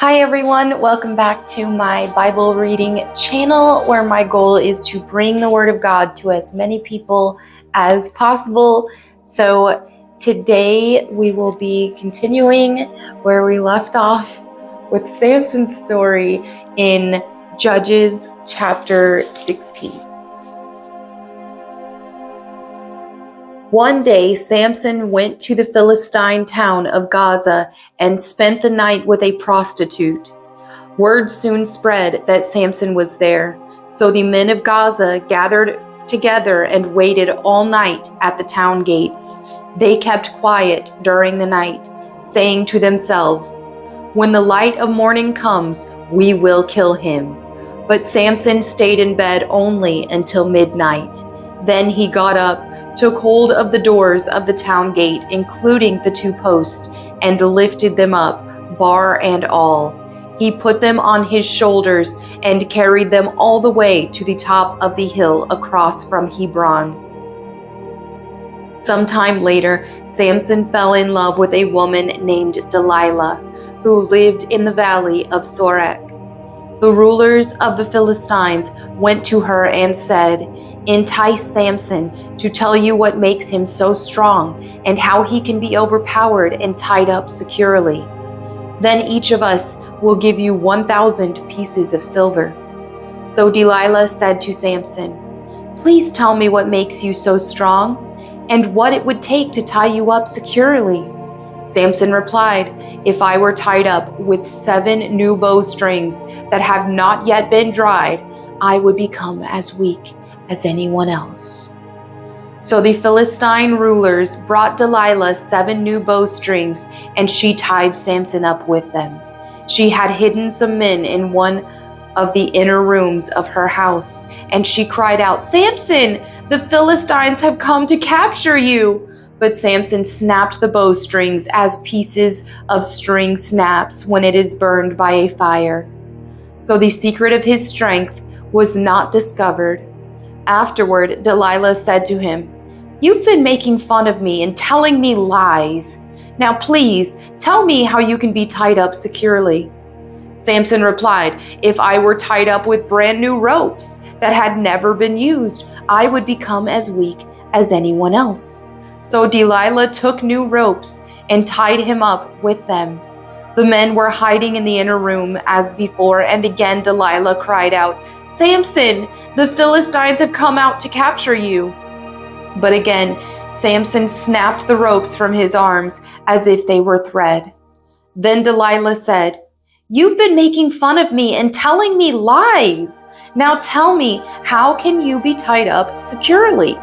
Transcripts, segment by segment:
Hi everyone, welcome back to my Bible reading channel where my goal is to bring the Word of God to as many people as possible. So today we will be continuing where we left off with Samson's story in Judges chapter 16. One day, Samson went to the Philistine town of Gaza and spent the night with a prostitute. Word soon spread that Samson was there, so the men of Gaza gathered together and waited all night at the town gates. They kept quiet during the night, saying to themselves, "When the light of morning comes, we will kill him." But Samson stayed in bed only until midnight. Then he got up, took hold of the doors of the town gate, including the two posts, and lifted them up, bar and all. He put them on his shoulders and carried them all the way to the top of the hill across from Hebron. Sometime later, Samson fell in love with a woman named Delilah, who lived in the valley of Sorek. The rulers of the Philistines went to her and said, "Entice Samson to tell you what makes him so strong and how he can be overpowered and tied up securely. Then each of us will give you 1,000 pieces of silver." So Delilah said to Samson, "Please tell me what makes you so strong and what it would take to tie you up securely." Samson replied, "If I were tied up with 7 new bowstrings that have not yet been dried, I would become as weak as anyone else." So the Philistine rulers brought Delilah 7 new bowstrings, and she tied Samson up with them. She had hidden some men in one of the inner rooms of her house, and she cried out, "Samson, the Philistines have come to capture you!" But Samson snapped the bowstrings as pieces of string snaps when it is burned by a fire. So the secret of his strength was not discovered. Afterward, Delilah said to him, "You've been making fun of me and telling me lies. Now please tell me how you can be tied up securely." Samson replied, "If I were tied up with brand new ropes that had never been used, I would become as weak as anyone else." So Delilah took new ropes and tied him up with them. The men were hiding in the inner room as before, and again Delilah cried out, "Samson, the Philistines have come out to capture you." But again, Samson snapped the ropes from his arms as if they were thread. Then Delilah said, "You've been making fun of me and telling me lies. Now tell me, how can you be tied up securely?"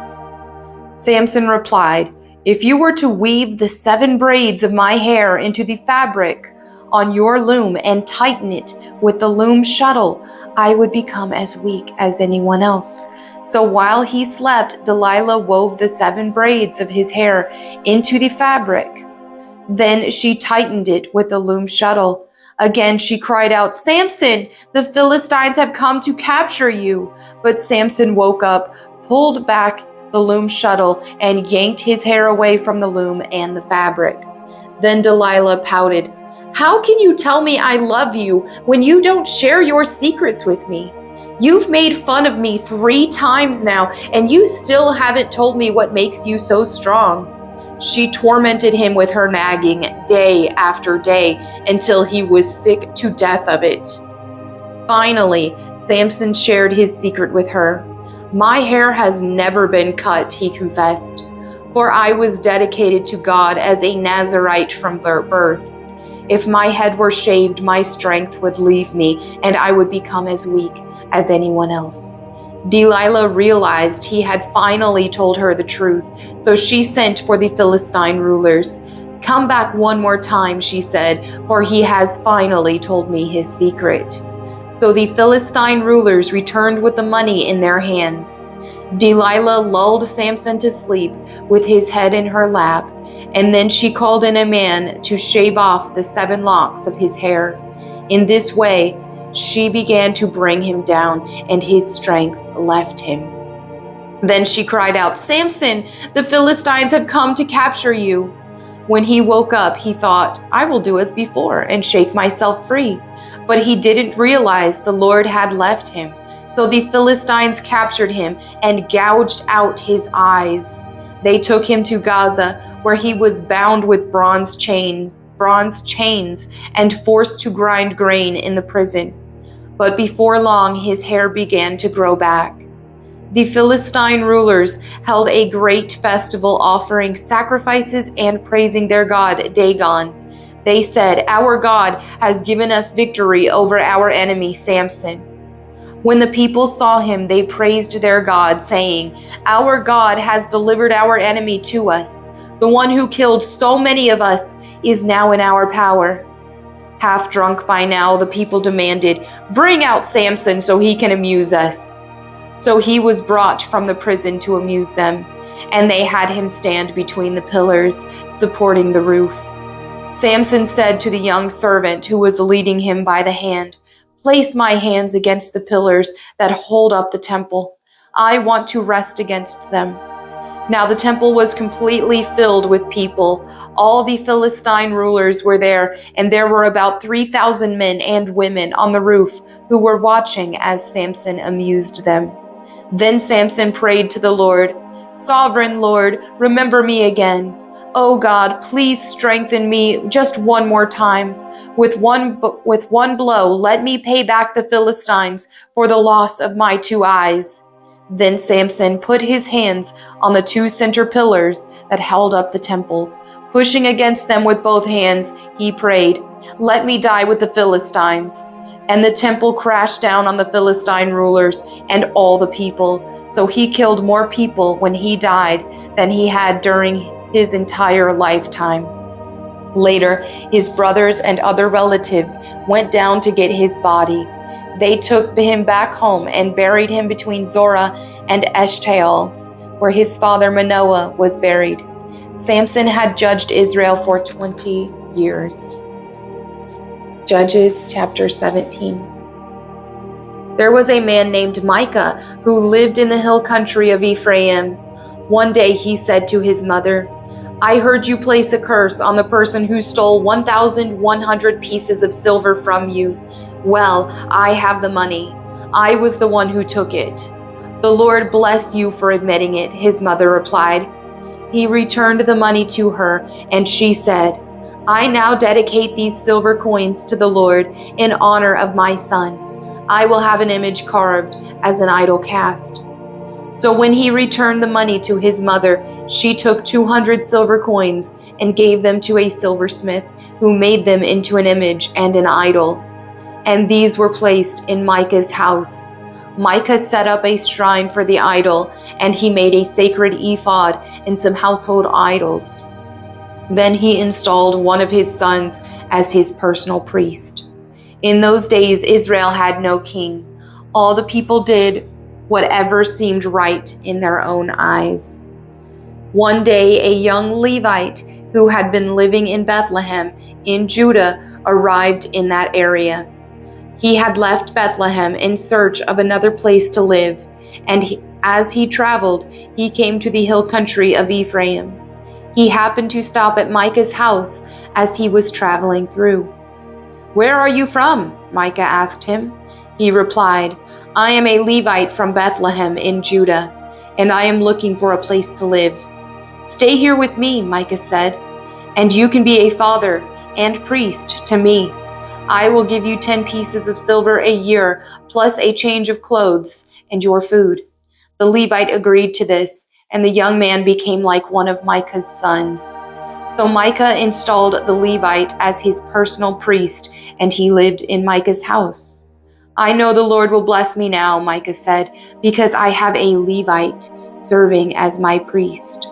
Samson replied, "If you were to weave the 7 braids of my hair into the fabric on your loom and tighten it with the loom shuttle, I would become as weak as anyone else." So while he slept, Delilah wove the 7 braids of his hair into the fabric. Then she tightened it with the loom shuttle. Again she cried out, "Samson, the Philistines have come to capture you." But Samson woke up, pulled back the loom shuttle, and yanked his hair away from the loom and the fabric. Then Delilah pouted, "How can you tell me I love you when you don't share your secrets with me? You've made fun of me 3 times now, and you still haven't told me what makes you so strong." She tormented him with her nagging day after day until he was sick to death of it. Finally, Samson shared his secret with her. "My hair has never been cut," he confessed, "for I was dedicated to God as a Nazirite from birth. If my head were shaved, my strength would leave me, and I would become as weak as anyone else." Delilah realized he had finally told her the truth, so she sent for the Philistine rulers. "Come back one more time," she said, "for he has finally told me his secret." So the Philistine rulers returned with the money in their hands. Delilah lulled Samson to sleep with his head in her lap, and then she called in a man to shave off the 7 locks of his hair. In this way, she began to bring him down, and his strength left him. Then she cried out, "Samson, the Philistines have come to capture you." When he woke up, he thought, "I will do as before and shake myself free." But he didn't realize the Lord had left him. So the Philistines captured him and gouged out his eyes. They took him to Gaza, where he was bound with bronze chains, and forced to grind grain in the prison. But before long his hair began to grow back. The Philistine rulers held a great festival, offering sacrifices and praising their god Dagon. They said, "Our God has given us victory over our enemy Samson." When the people saw him, they praised their God, saying, "Our God has delivered our enemy to us. The one who killed so many of us is now in our power." Half drunk by now, the people demanded, "Bring out Samson so he can amuse us." So he was brought from the prison to amuse them, and they had him stand between the pillars, supporting the roof. Samson said to the young servant who was leading him by the hand, "Place my hands against the pillars that hold up the temple. I want to rest against them." Now the temple was completely filled with people. All the Philistine rulers were there, and there were about 3,000 men and women on the roof who were watching as Samson amused them. Then Samson prayed to the Lord, "Sovereign Lord, remember me again. Oh God, please strengthen me just one more time. With one blow, let me pay back the Philistines for the loss of my 2 eyes." Then Samson put his hands on the 2 center pillars that held up the temple. Pushing against them with both hands, he prayed, "Let me die with the Philistines." And the temple crashed down on the Philistine rulers and all the people. So he killed more people when he died than he had during his entire lifetime. Later, his brothers and other relatives went down to get his body. They took him back home and buried him between Zorah and Eshtaol, where his father Manoah was buried. Samson had judged Israel for 20 years. Judges chapter 17. There was a man named Micah who lived in the hill country of Ephraim. One day he said to his mother, "I heard you place a curse on the person who stole 1,100 pieces of silver from you. Well, I have the money. I was the one who took it." "The Lord bless you for admitting it," his mother replied. He returned the money to her, and she said, "I now dedicate these silver coins to the Lord in honor of my son. I will have an image carved as an idol cast." So when he returned the money to his mother, she took 200 silver coins and gave them to a silversmith, who made them into an image and an idol. And these were placed in Micah's house. Micah set up a shrine for the idol, and he made a sacred ephod and some household idols. Then he installed one of his sons as his personal priest. In those days, Israel had no king. All the people did whatever seemed right in their own eyes. One day, a young Levite who had been living in Bethlehem in Judah arrived in that area. He had left Bethlehem in search of another place to live, and as he traveled, he came to the hill country of Ephraim. He happened to stop at Micah's house as he was traveling through. "Where are you from?" Micah asked him. He replied, "I am a Levite from Bethlehem in Judah, and I am looking for a place to live." "Stay here with me," Micah said, "and you can be a father and priest to me. I will give you 10 pieces of silver a year, plus a change of clothes and your food." The Levite agreed to this, and the young man became like one of Micah's sons. So Micah installed the Levite as his personal priest, and he lived in Micah's house. "I know the Lord will bless me now," Micah said, "because I have a Levite serving as my priest."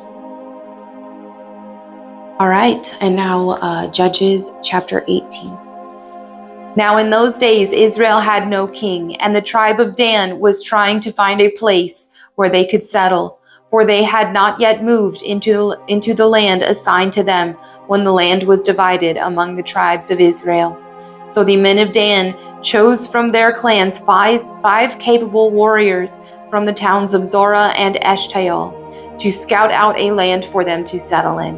All right, and now Judges chapter 18. Now in those days Israel had no king, and the tribe of Dan was trying to find a place where they could settle, for they had not yet moved into the land assigned to them when the land was divided among the tribes of Israel. So the men of Dan chose from their clans five capable warriors from the towns of Zorah and Eshtaol to scout out a land for them to settle in.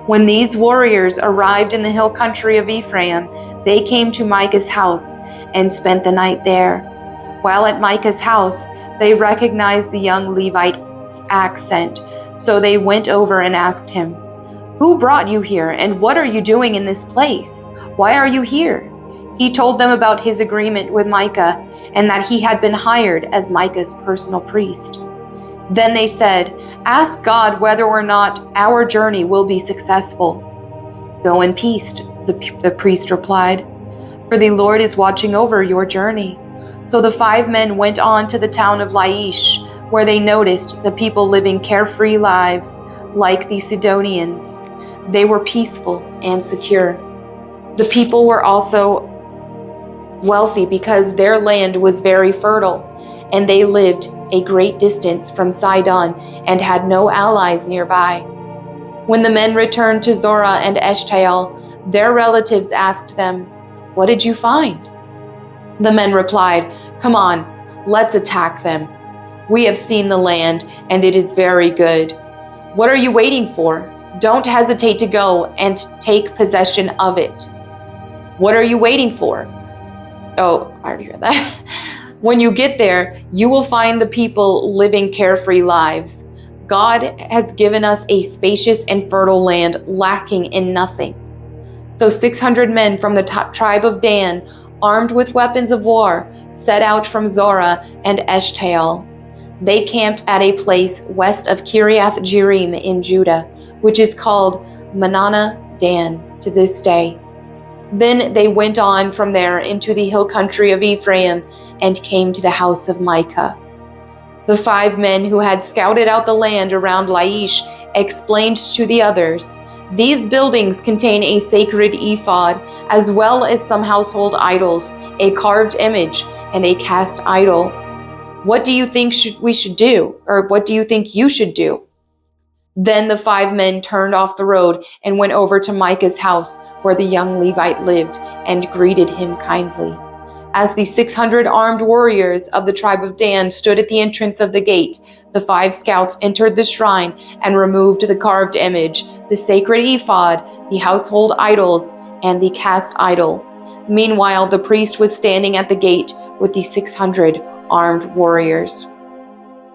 When these warriors arrived in the hill country of Ephraim, They came to Micah's house and spent the night there. While at Micah's house, they recognized the young Levite's accent, so they went over and asked him, "Who brought you here, and what are you doing in this place? Why are you here?" He told them about his agreement with Micah and that he had been hired as Micah's personal priest. Then they said, "Ask God whether or not our journey will be successful." "Go in peace," the priest replied, "for the Lord is watching over your journey." So the 5 men went on to the town of Laish, where they noticed the people living carefree lives like the Sidonians. They were peaceful and secure. The people were also wealthy because their land was very fertile, and they lived a great distance from Sidon and had no allies nearby. When the men returned to Zorah and Eshtaol, their relatives asked them, "What did you find?" The men replied, "Come on, let's attack them. We have seen the land, and it is very good. What are you waiting for? Don't hesitate to go and take possession of it." "What are you waiting for?" "Oh, I already heard that." "When you get there, you will find the people living carefree lives. God has given us a spacious and fertile land, lacking in nothing." So 600 men from the tribe of Dan, armed with weapons of war, set out from Zorah and Eshtaol. They camped at a place west of Kiriath Jearim in Judah, which is called Manana Dan to this day. Then they went on from there into the hill country of Ephraim and came to the house of Micah. The 5 men who had scouted out the land around Laish explained to the others, "These buildings contain a sacred ephod, as well as some household idols, a carved image, and a cast idol. What do you think we should do? Or what do you think you should do?" Then the 5 men turned off the road and went over to Micah's house, where the young Levite lived, and greeted him kindly. As the 600 armed warriors of the tribe of Dan stood at the entrance of the gate, the 5 scouts entered the shrine and removed the carved image, the sacred ephod, the household idols, and the cast idol. Meanwhile, the priest was standing at the gate with the 600 armed warriors.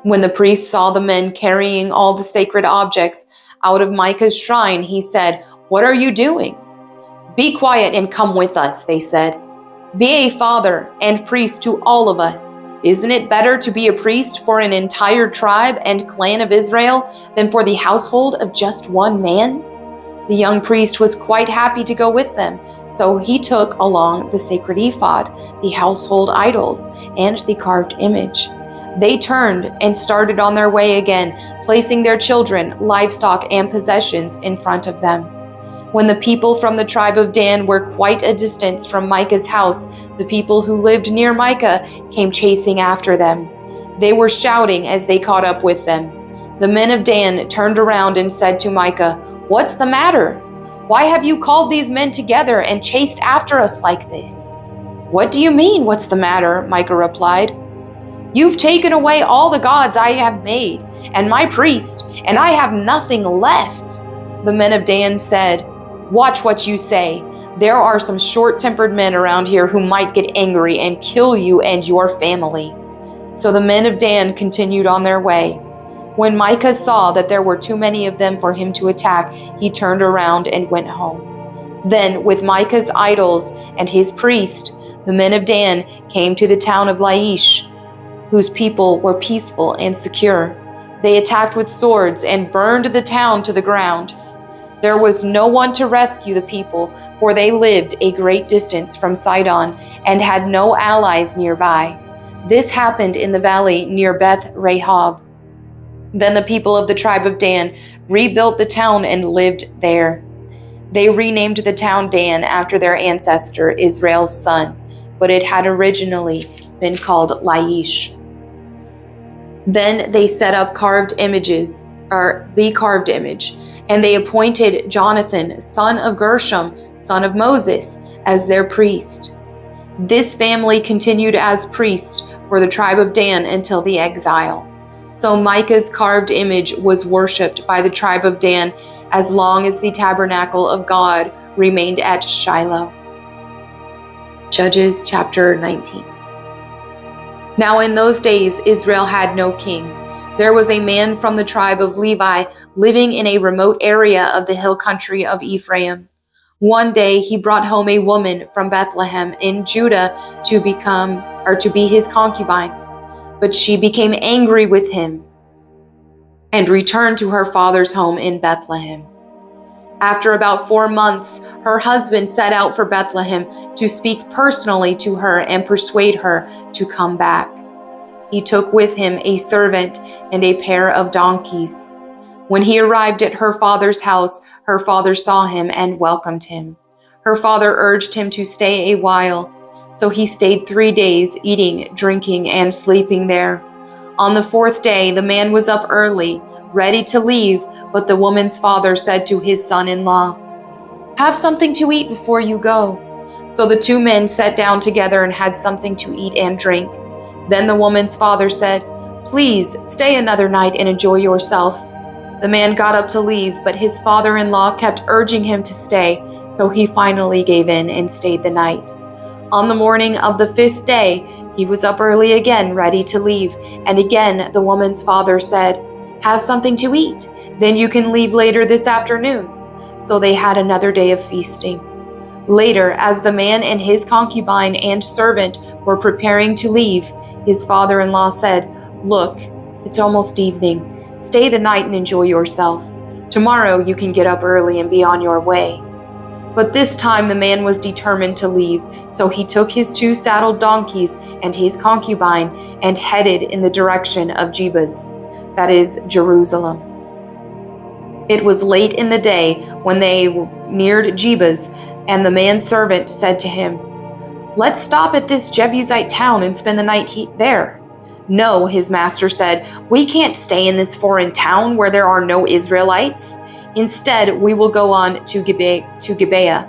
When the priest saw the men carrying all the sacred objects out of Micah's shrine, he said, "What are you doing?" "Be quiet and come with us," they said. "Be a father and priest to all of us. Isn't it better to be a priest for an entire tribe and clan of Israel than for the household of just one man?" The young priest was quite happy to go with them, so he took along the sacred ephod, the household idols, and the carved image. They turned and started on their way again, placing their children, livestock, and possessions in front of them. When the people from the tribe of Dan were quite a distance from Micah's house, the people who lived near Micah came chasing after them. They were shouting as they caught up with them. The men of Dan turned around and said to Micah, "What's the matter? Why have you called these men together and chased after us like this?" "What do you mean, what's the matter?" Micah replied. "You've taken away all the gods I have made, and my priest, and I have nothing left." The men of Dan said, "Watch what you say. There are some short-tempered men around here who might get angry and kill you and your family." So the men of Dan continued on their way. When Micah saw that there were too many of them for him to attack, he turned around and went home. Then, with Micah's idols and his priest, the men of Dan came to the town of Laish, whose people were peaceful and secure. They attacked with swords and burned the town to the ground. There was no one to rescue the people, for they lived a great distance from Sidon and had no allies nearby. This happened in the valley near Beth Rehob. Then the people of the tribe of Dan rebuilt the town and lived there. They renamed the town Dan after their ancestor Israel's son, but it had originally been called Laish. Then they set up the carved image, and they appointed Jonathan, son of Gershom, son of Moses, as their priest. This family continued as priests for the tribe of Dan until the exile. So Micah's carved image was worshipped by the tribe of Dan as long as the tabernacle of God remained at Shiloh. Judges chapter 19. Now in those days Israel had no king. There was a man from the tribe of Levi living in a remote area of the hill country of Ephraim. One day he brought home a woman from Bethlehem in Judah to be his concubine. But she became angry with him and returned to her father's home in Bethlehem. After about 4 months, her husband set out for Bethlehem to speak personally to her and persuade her to come back. He took with him a servant and a pair of donkeys. When he arrived at her father's house, her father saw him and welcomed him. Her father urged him to stay a while, so he stayed 3 days, eating, drinking, and sleeping there. On the 4th day, the man was up early, ready to leave, but the woman's father said to his son-in-law, "Have something to eat before you go." So the 2 men sat down together and had something to eat and drink. Then the woman's father said, "Please stay another night and enjoy yourself." The man got up to leave, but his father-in-law kept urging him to stay, so he finally gave in and stayed the night. On the morning of the 5th day, he was up early again, ready to leave, and again the woman's father said, "Have something to eat, then you can leave later this afternoon." So they had another day of feasting. Later, as the man and his concubine and servant were preparing to leave, his father-in-law said, "Look, it's almost evening. Stay the night and enjoy yourself. Tomorrow you can get up early and be on your way." But this time the man was determined to leave, so he took his 2 saddled donkeys and his concubine and headed in the direction of Jebus, that is, Jerusalem. It was late in the day when they neared Jebus, and the man's servant said to him, "Let's stop at this Jebusite town and spend the night there." "No," his master said, "we can't stay in this foreign town where there are no Israelites. Instead, we will go on to Gibeah."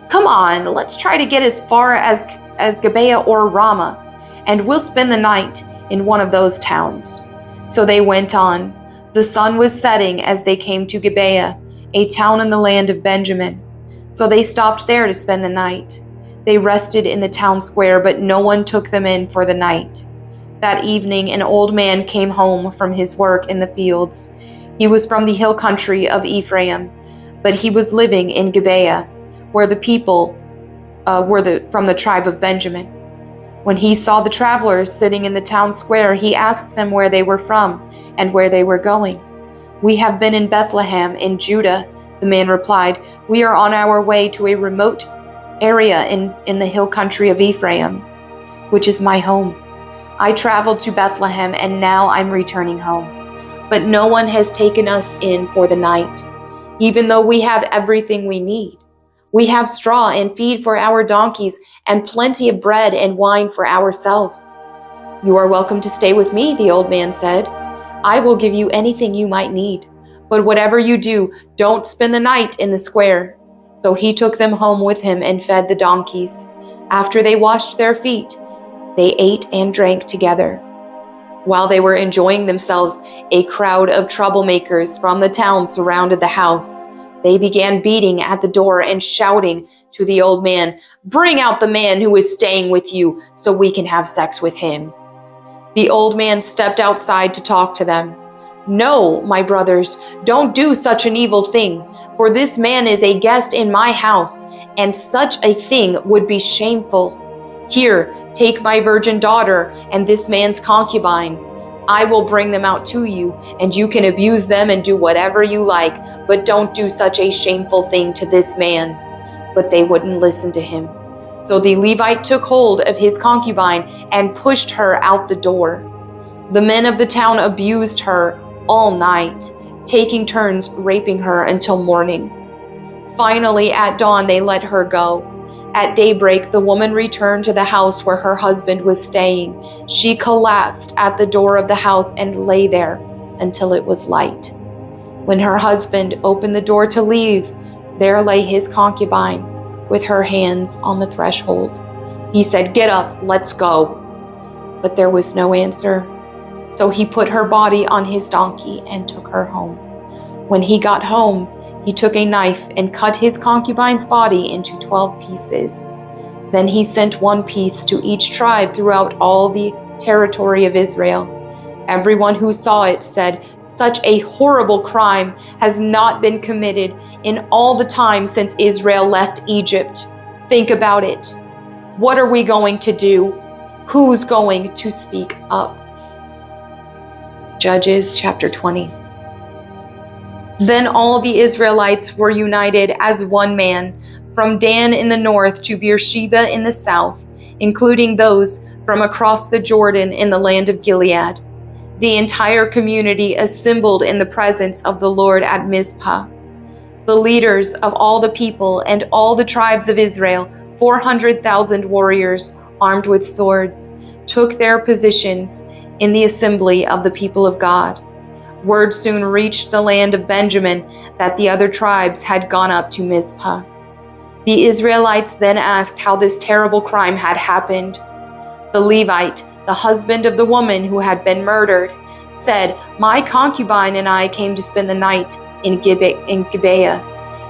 "Come on, let's try to get as far as Gibeah or Ramah, and we'll spend the night in one of those towns." So they went on. The sun was setting as they came to Gibeah, a town in the land of Benjamin. So they stopped there to spend the night. They rested in the town square, but no one took them in for the night. That evening, an old man came home from his work in the fields. He was from the hill country of Ephraim, but he was living in Gibeah, where the people were from the tribe of Benjamin. When he saw the travelers sitting in the town square, he asked them where they were from and where they were going. "We have been in Bethlehem in Judah," the man replied. "We are on our way to a remote area in the hill country of Ephraim, which is my home. I traveled to Bethlehem and now I'm returning home. But no one has taken us in for the night, even though we have everything we need. We have straw and feed for our donkeys and plenty of bread and wine for ourselves." "You are welcome to stay with me," the old man said. "I will give you anything you might need. But whatever you do, don't spend the night in the square." So he took them home with him and fed the donkeys. After they washed their feet, they ate and drank together. While they were enjoying themselves, a crowd of troublemakers from the town surrounded the house. They began beating at the door and shouting to the old man, "Bring out the man who is staying with you so we can have sex with him." The old man stepped outside to talk to them. "No, my brothers, don't do such an evil thing, for this man is a guest in my house, and such a thing would be shameful. Here, take my virgin daughter and this man's concubine. I will bring them out to you, and you can abuse them and do whatever you like, but don't do such a shameful thing to this man." But they wouldn't listen to him. So the Levite took hold of his concubine and pushed her out the door. The men of the town abused her all night, taking turns raping her until morning. Finally, at dawn, they let her go. At daybreak, the woman returned to the house where her husband was staying. She collapsed at the door of the house and lay there until it was light. When her husband opened the door to leave, there lay his concubine with her hands on the threshold. He said, "Get up, let's go." But there was no answer. So he put her body on his donkey and took her home. When he got home, he took a knife and cut his concubine's body into 12 pieces. Then he sent one piece to each tribe throughout all the territory of Israel. Everyone who saw it said, "Such a horrible crime has not been committed in all the time since Israel left Egypt. Think about it. What are we going to do? Who's going to speak up?" Judges chapter 20. Then all the Israelites were united as one man, from Dan in the north to Beersheba in the south, including those from across the Jordan in the land of Gilead. The entire community assembled in the presence of the Lord at Mizpah. The leaders of all the people and all the tribes of Israel, 400,000 warriors armed with swords, took their positions in the assembly of the people of God. Word soon reached the land of Benjamin that the other tribes had gone up to Mizpah. The Israelites then asked how this terrible crime had happened. The Levite, the husband of the woman who had been murdered, said, "My concubine and I came to spend the night in Gibeah,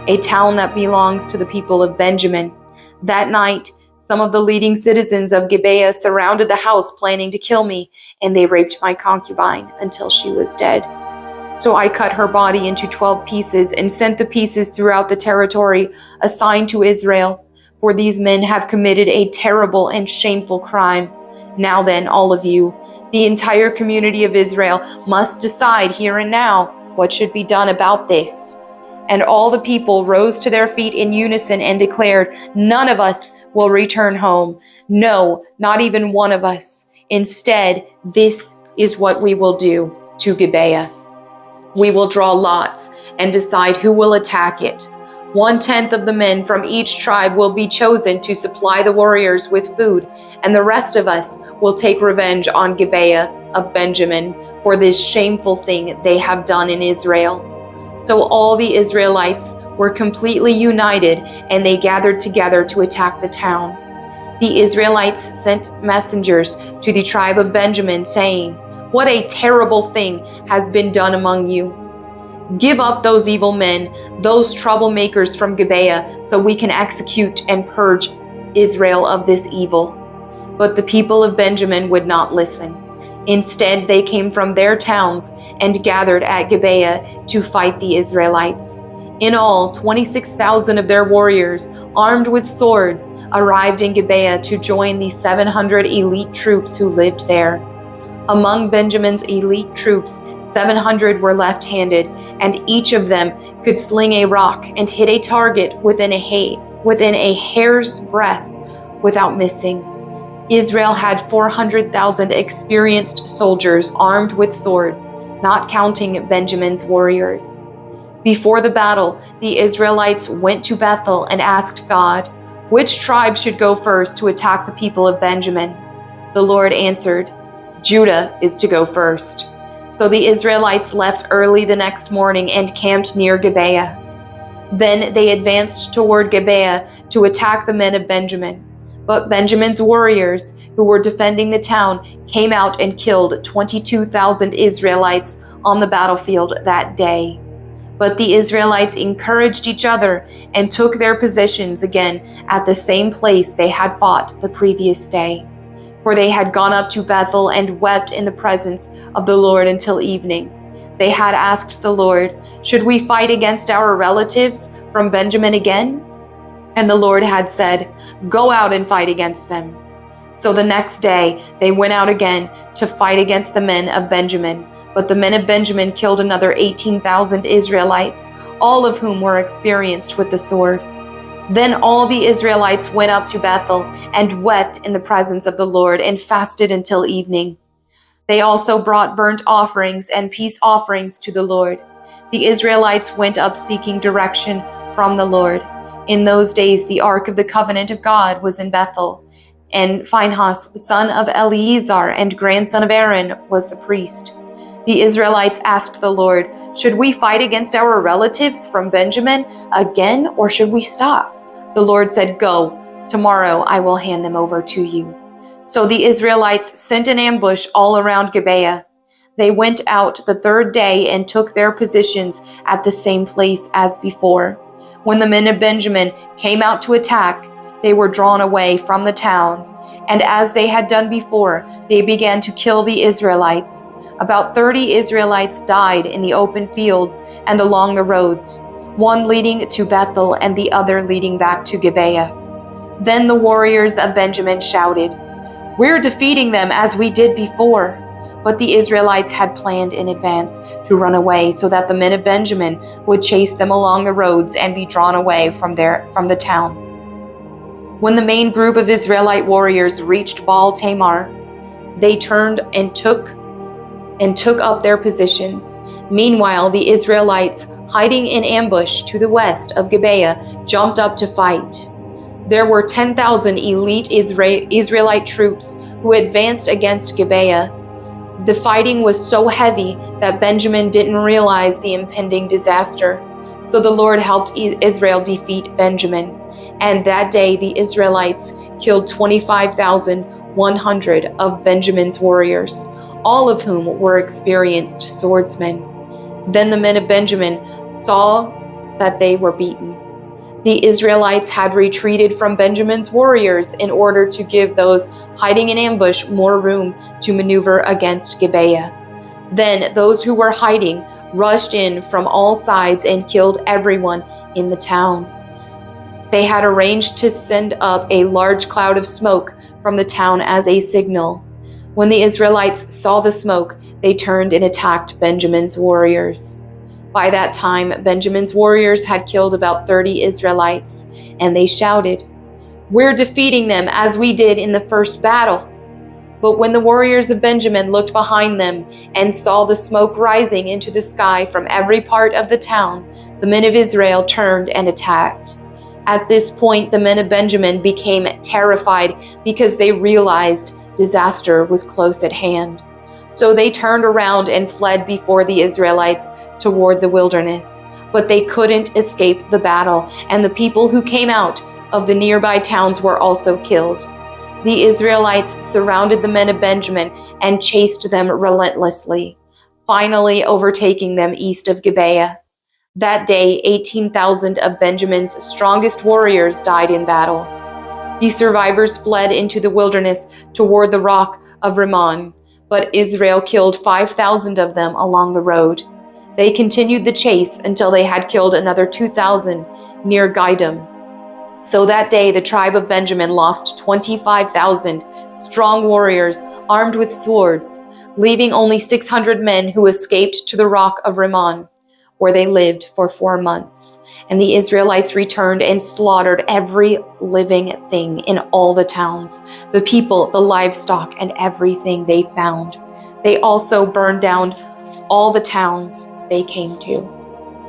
a town that belongs to the people of Benjamin. That night, some of the leading citizens of Gibeah surrounded the house planning to kill me, and they raped my concubine until she was dead. So I cut her body into 12 pieces and sent the pieces throughout the territory assigned to Israel, for these men have committed a terrible and shameful crime. Now then, all of you, the entire community of Israel, must decide here and now what should be done about this." And all the people rose to their feet in unison and declared, "None of us will return home. No, not even one of us. Instead, this is what we will do to Gibeah. We will draw lots and decide who will attack it. 1/10 of the men from each tribe will be chosen to supply the warriors with food, and the rest of us will take revenge on Gibeah of Benjamin for this shameful thing they have done in Israel." So all the Israelites were completely united, and they gathered together to attack the town. The Israelites sent messengers to the tribe of Benjamin, saying, "What a terrible thing has been done among you. Give up those evil men, those troublemakers from Gibeah, so we can execute and purge Israel of this evil." But the people of Benjamin would not listen. Instead, they came from their towns and gathered at Gibeah to fight the Israelites. In all, 26,000 of their warriors, armed with swords, arrived in Gibeah to join the 700 elite troops who lived there. Among Benjamin's elite troops, 700 were left-handed, and each of them could sling a rock and hit a target within a hair's breadth without missing. Israel had 400,000 experienced soldiers armed with swords, not counting Benjamin's warriors. Before the battle, the Israelites went to Bethel and asked God, "Which tribe should go first to attack the people of Benjamin?" The Lord answered, "Judah is to go first." So the Israelites left early the next morning and camped near Gibeah. Then they advanced toward Gibeah to attack the men of Benjamin. But Benjamin's warriors, who were defending the town, came out and killed 22,000 Israelites on the battlefield that day. But the Israelites encouraged each other and took their positions again at the same place they had fought the previous day. For they had gone up to Bethel and wept in the presence of the Lord until evening. They had asked the Lord, "Should we fight against our relatives from Benjamin again?" And the Lord had said, "Go out and fight against them." So the next day they went out again to fight against the men of Benjamin. But the men of Benjamin killed another 18,000 Israelites, all of whom were experienced with the sword. Then all the Israelites went up to Bethel and wept in the presence of the Lord and fasted until evening. They also brought burnt offerings and peace offerings to the Lord. The Israelites went up seeking direction from the Lord. In those days, the Ark of the Covenant of God was in Bethel, and Phinehas, son of Eleazar and grandson of Aaron, was the priest. The Israelites asked the Lord, "Should we fight against our relatives from Benjamin again, or should we stop?" The Lord said, "Go. Tomorrow I will hand them over to you." So the Israelites sent an ambush all around Gibeah. They went out the third day and took their positions at the same place as before. When the men of Benjamin came out to attack, they were drawn away from the town. And as they had done before, they began to kill the Israelites. About 30 Israelites died in the open fields and along the roads, one leading to Bethel and the other leading back to Gibeah. Then the warriors of Benjamin shouted, "We're defeating them as we did before." But the Israelites had planned in advance to run away so that the men of Benjamin would chase them along the roads and be drawn away from the town. When the main group of Israelite warriors reached Baal Tamar, they turned and took up their positions. Meanwhile, the Israelites, hiding in ambush to the west of Gibeah, jumped up to fight. There were 10,000 elite Israelite troops who advanced against Gibeah. The fighting was so heavy that Benjamin didn't realize the impending disaster. So the Lord helped Israel defeat Benjamin. And that day the Israelites killed 25,100 of Benjamin's warriors, all of whom were experienced swordsmen. Then the men of Benjamin saw that they were beaten. The Israelites had retreated from Benjamin's warriors in order to give those hiding in ambush more room to maneuver against Gibeah. Then those who were hiding rushed in from all sides and killed everyone in the town. They had arranged to send up a large cloud of smoke from the town as a signal. When the Israelites saw the smoke, they turned and attacked Benjamin's warriors. By that time, Benjamin's warriors had killed about 30 Israelites, and they shouted, "We're defeating them as we did in the first battle." But when the warriors of Benjamin looked behind them and saw the smoke rising into the sky from every part of the town, the men of Israel turned and attacked. At this point, the men of Benjamin became terrified because they realized disaster was close at hand. So they turned around and fled before the Israelites toward the wilderness. But they couldn't escape the battle, and the people who came out of the nearby towns were also killed. The Israelites surrounded the men of Benjamin and chased them relentlessly, finally overtaking them east of Gibeah. That day, 18,000 of Benjamin's strongest warriors died in battle. The survivors fled into the wilderness toward the rock of Rimmon, but Israel killed 5,000 of them along the road. They continued the chase until they had killed another 2,000 near Gidom. So that day, the tribe of Benjamin lost 25,000 strong warriors armed with swords, leaving only 600 men who escaped to the rock of Rimmon, where they lived for 4 months. And the Israelites returned and slaughtered every living thing in all the towns, the people, the livestock, and everything they found. They also burned down all the towns they came to.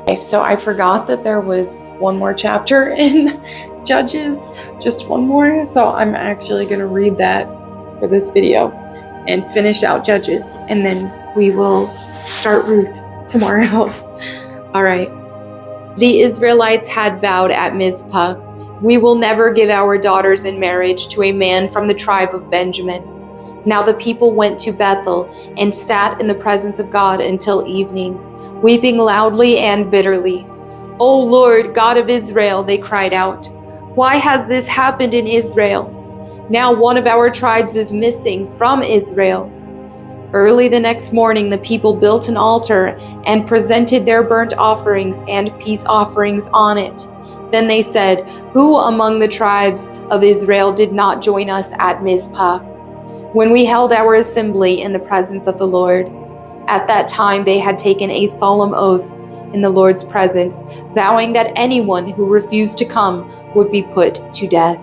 Okay, so I forgot that there was one more chapter in Judges, just one more. So I'm actually going to read that for this video and finish out Judges, and then we will start Ruth tomorrow. All right. The Israelites had vowed at Mizpah, "We will never give our daughters in marriage to a man from the tribe of Benjamin." Now the people went to Bethel and sat in the presence of God until evening, weeping loudly and bitterly. "O Lord, God of Israel," they cried out, "why has this happened in Israel? Now one of our tribes is missing from Israel." Early the next morning, the people built an altar and presented their burnt offerings and peace offerings on it. Then they said, "Who among the tribes of Israel did not join us at Mizpah, when we held our assembly in the presence of the Lord?" At that time, they had taken a solemn oath in the Lord's presence, vowing that anyone who refused to come would be put to death.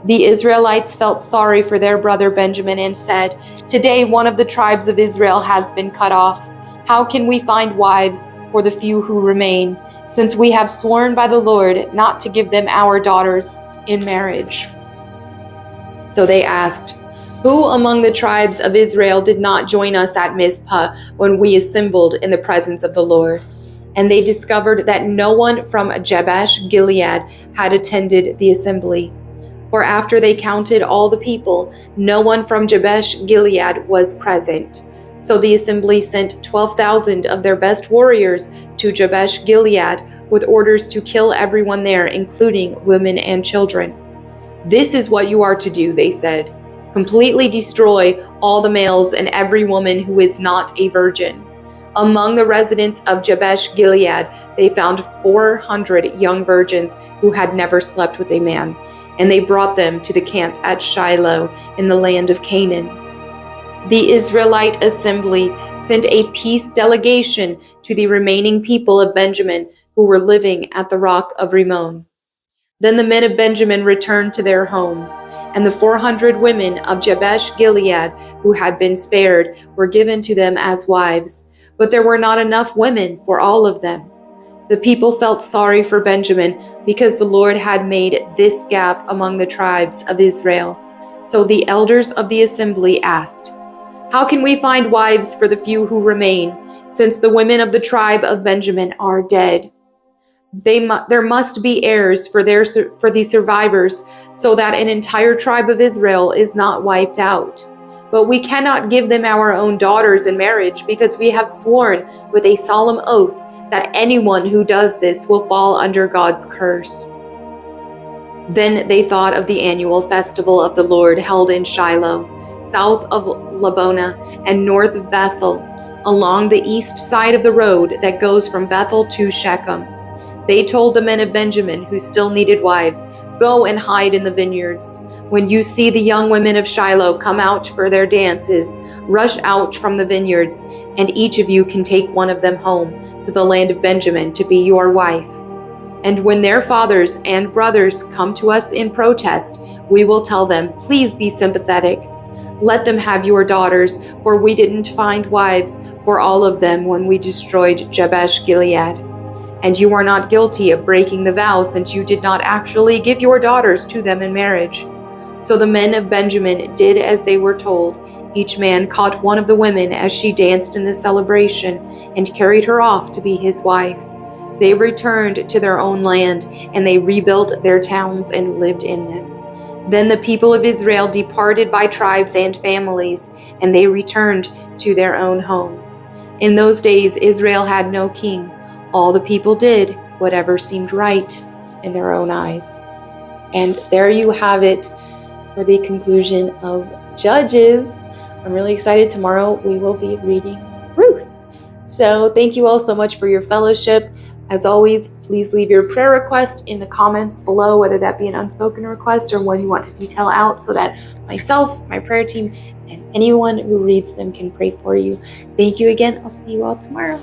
The Israelites felt sorry for their brother Benjamin and said, "Today one of the tribes of Israel has been cut off. How can we find wives for the few who remain, since we have sworn by the Lord not to give them our daughters in marriage?" So they asked, "Who among the tribes of Israel did not join us at Mizpah when we assembled in the presence of the Lord?" And they discovered that no one from Jabesh Gilead had attended the assembly. For after they counted all the people, no one from Jabesh Gilead was present. So the assembly sent 12,000 of their best warriors to Jabesh Gilead with orders to kill everyone there, including women and children. "This is what you are to do," they said. "Completely destroy all the males and every woman who is not a virgin." Among the residents of Jabesh Gilead, they found 400 young virgins who had never slept with a man, and they brought them to the camp at Shiloh in the land of Canaan. The Israelite assembly sent a peace delegation to the remaining people of Benjamin who were living at the rock of Rimmon. Then the men of Benjamin returned to their homes, and the 400 women of Jabesh Gilead who had been spared were given to them as wives. But there were not enough women for all of them. The people felt sorry for Benjamin because the Lord had made this gap among the tribes of Israel. So the elders of the assembly asked, "How can we find wives for the few who remain, since the women of the tribe of Benjamin are dead? There must be heirs for the survivors, so that an entire tribe of Israel is not wiped out. But we cannot give them our own daughters in marriage, because we have sworn with a solemn oath that anyone who does this will fall under God's curse." Then they thought of the annual festival of the Lord held in Shiloh, south of Lebonah and north of Bethel, along the east side of the road that goes from Bethel to Shechem. They told the men of Benjamin who still needed wives, "Go and hide in the vineyards. When you see the young women of Shiloh come out for their dances, rush out from the vineyards, and each of you can take one of them home to the land of Benjamin to be your wife. And when their fathers and brothers come to us in protest, we will tell them, 'Please be sympathetic. Let them have your daughters, for we didn't find wives for all of them when we destroyed Jabesh Gilead. And you are not guilty of breaking the vow, since you did not actually give your daughters to them in marriage.'" So the men of Benjamin did as they were told. Each man caught one of the women as she danced in the celebration and carried her off to be his wife. They returned to their own land, and they rebuilt their towns and lived in them. Then the people of Israel departed by tribes and families, and they returned to their own homes. In those days Israel had no king. All the people did whatever seemed right in their own eyes. And there you have it for the conclusion of Judges. I'm really excited. Tomorrow we will be reading Ruth. So thank you all so much for your fellowship. As always, please leave your prayer request in the comments below, whether that be an unspoken request or one you want to detail out, so that myself, my prayer team, and anyone who reads them can pray for you. Thank you again. I'll see you all tomorrow.